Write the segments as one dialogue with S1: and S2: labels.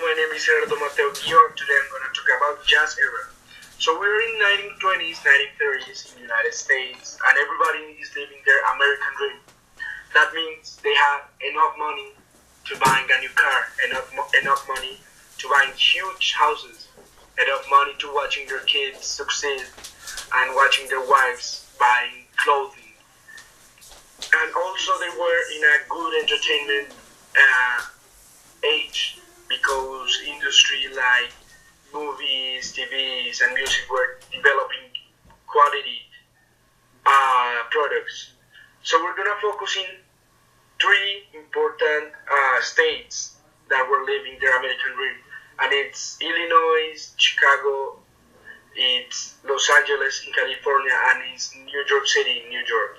S1: my name is Gerardo Mateo Guillon. Today I'm going to talk about jazz era. So we're in 1920s, 1930s in the United States, and everybody is living their American dream. That means they have enough money to buying a new car, enough money to buying huge houses, enough money to watching their kids succeed, and watching their wives buying clothing. And also they were in a good entertainment age because industry like movies, TVs, and music were developing quality products. So we're gonna focus in three important states that were living their American dream, and it's Illinois, Chicago, it's Los Angeles in California, and it's New York City in New York.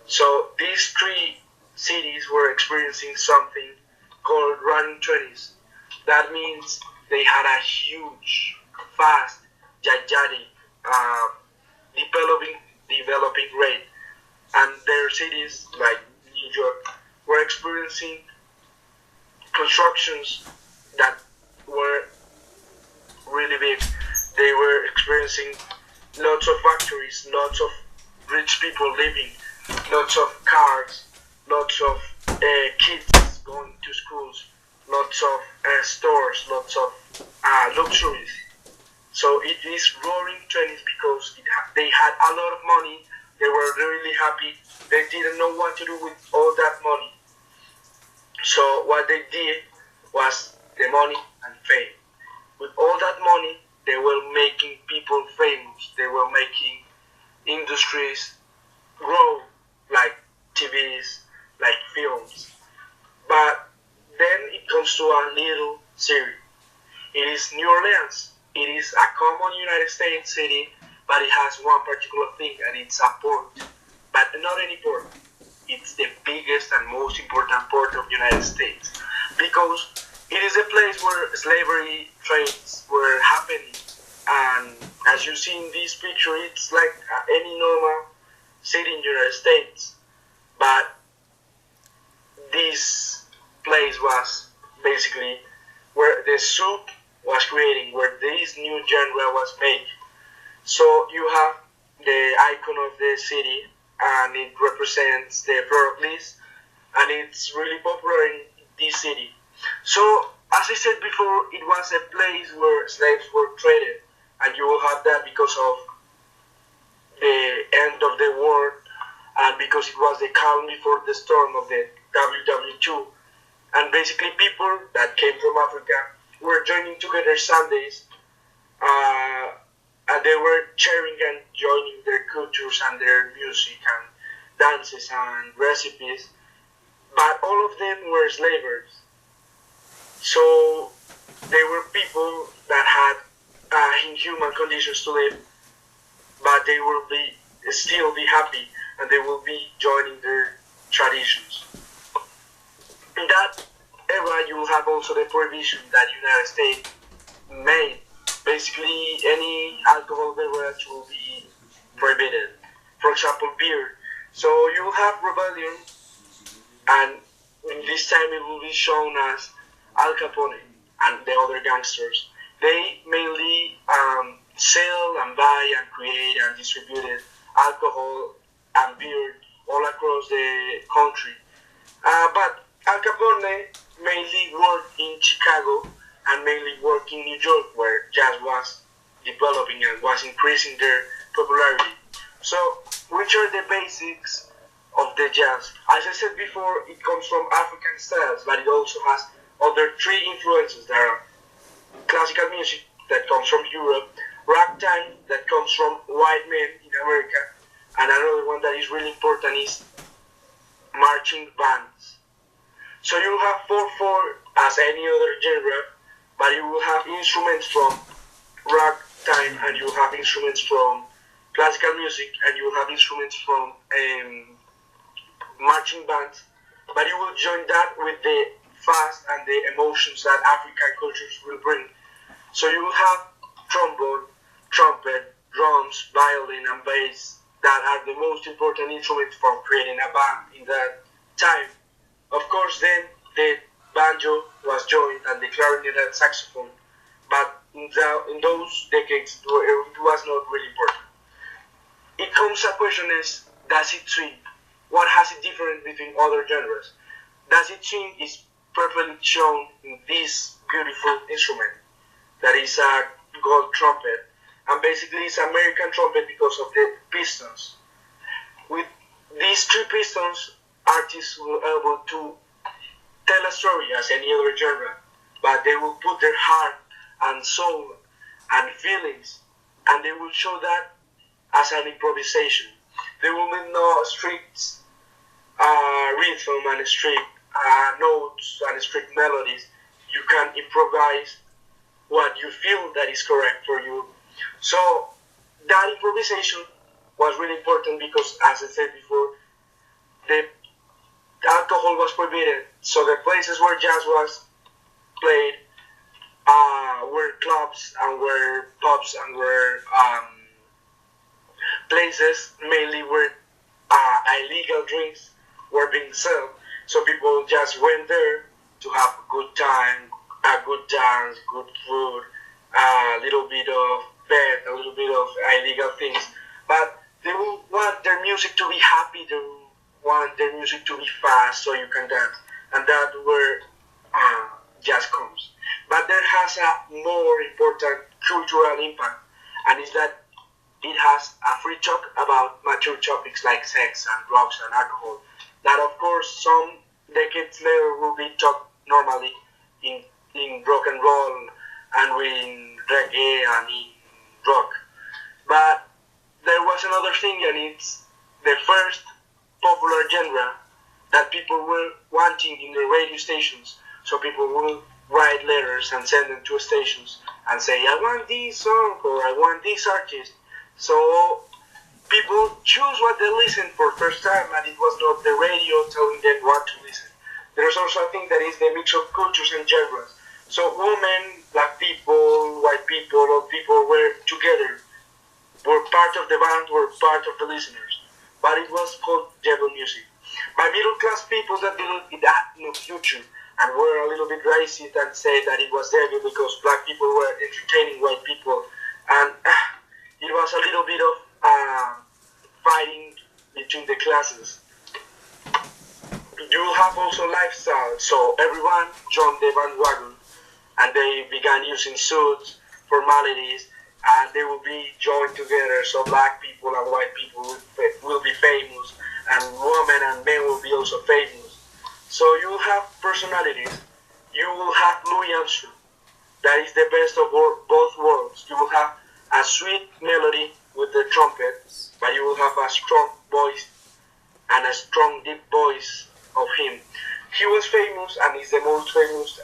S1: So these three cities were experiencing something called running 20s. That means they had a huge, fast, gigantic, developing rate, and their cities like New York were experiencing constructions that were really big. They were experiencing lots of factories, lots of rich people living, lots of cars, lots of kids going to schools, lots of stores, lots of luxuries. So it is roaring 20s because they had a lot of money. They were really happy. They didn't know what to do with all that money. So what they did was the money and fame. With all that money, they were making people famous. They were making industries grow, like TVs, like films. But then it comes to a little city. It is New Orleans. It is a common United States city, but it has one particular thing, and it's a port. But not any port. It's the biggest and most important port of the United States because it is a place where slavery trades were happening. And as you see in this picture, it's like any normal city in the United States. But this place was basically where the soup was creating, where this new genre was made. So you have the icon of the city, and it represents the product list, and it's really popular in this city. So, as I said before, it was a place where slaves were traded, and you will have that because of the end of the war, and because it was the calm before the storm of the WW2. And basically, people that came from Africa were joining together Sundays, and they were sharing and joining their cultures and their music and dances and recipes. But all of them were slavers. So they were people that had inhuman conditions to live, but they will still be happy, and they will be joining their traditions. In that era, you will have also the prohibition that the United States made. Basically, any alcohol beverage will be prohibited. For example, beer. So you will have rebellion, and this time it will be shown as Al Capone and the other gangsters. They mainly sell and buy and create and distribute alcohol and beer all across the country. But Al Capone mainly worked in Chicago and mainly worked in New York, where jazz was developing and was increasing their popularity. So, which are the basics of the jazz? As I said before, it comes from African styles, but it also has other three influences. There are classical music that comes from Europe, ragtime that comes from white men in America, and another one that is really important is marching bands. So you have 4/4 as any other genre, but you will have instruments from ragtime, and you will have instruments from classical music, and you will have instruments from marching bands, but you will join that with the fast and the emotions that African cultures will bring. So you will have trombone, trumpet, drums, violin, and bass that are the most important instruments for creating a band in that time. Of course, then the banjo was joined and the clarinet and saxophone. But in those decades, it was not really important. It comes a question is, does it swing? What has it different between other genres? Does it swing is perfectly shown in this beautiful instrument that is a gold trumpet. And basically it's American trumpet because of the pistons. With these three pistons, artists will be able to tell a story as any other genre, but they will put their heart and soul and feelings, and they will show that as an improvisation. There will be no strict rhythm and strict notes and strict melodies. You can improvise what you feel that is correct for you. So that improvisation was really important because, as I said before, the alcohol was prohibited. So the places where jazz was played were clubs and were pubs and were places mainly where illegal drinks were being sold. So people just went there to have a good time, a good dance, good food, a little bit of bed, a little bit of illegal things. But they will want their music to be happy, they will want their music to be fast so you can dance. And that's where jazz comes. But there has a more important cultural impact, and is that it has a free talk about mature topics like sex and drugs and alcohol. That, of course, some decades later will be talked normally in rock and roll and in reggae and in rock. But there was another thing, and it's the first popular genre that people were wanting in the radio stations. So people will write letters and send them to stations and say, I want this song or I want this artist. So people choose what they listen for first time, and it was not the radio telling them what to listen. There's also a thing that is the mix of cultures and genres. So women, black people, white people, old people were together, were part of the band, were part of the listeners. But it was called devil music. By middle class people that it had no future and were a little bit racist and said that it was devil because black people were entertaining white people, and it was a little bit of fighting between the classes. You will have also lifestyle, so everyone joined the bandwagon and they began using suits, formalities, and they will be joined together. So black people and white people will be famous, and women and men will be also famous. So you will have personalities. You will have Louis Armstrong, that is the best of both worlds. You will have a sweet melody with the trumpet, but you will have a strong voice and a strong deep voice of him. He was famous and is the most famous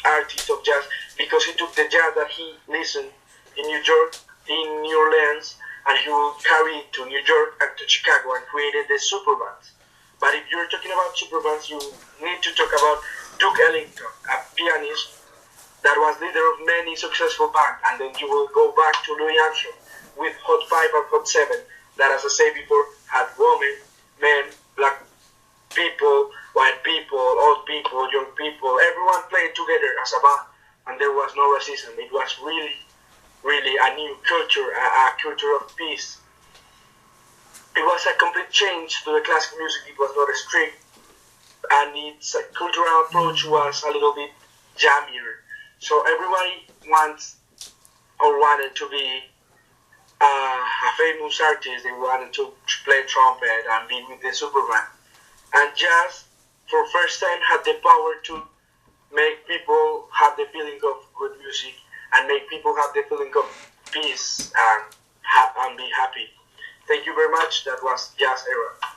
S1: artist of jazz because he took the jazz that he listened in New York, in New Orleans, and he will carry it to New York and to Chicago and created the superbands. But if you're talking about superbands, you need to talk about Duke Ellington, a pianist that was leader of many successful bands, and then you will go back to Louis Armstrong with Hot 5 and Hot 7, that, as I said before, had women, men, black people, white people, old people, young people, everyone played together as a band, and there was no racism. It was really, really a new culture, a culture of peace. It was a complete change to the classical music. It was not strict, and its cultural approach was a little bit jammier. So everybody wants or wanted to be a famous artist. They wanted to play trumpet and be with the superband. And jazz, for first time, had the power to make people have the feeling of good music and make people have the feeling of peace and be happy. Thank you very much. That was Jazz Era.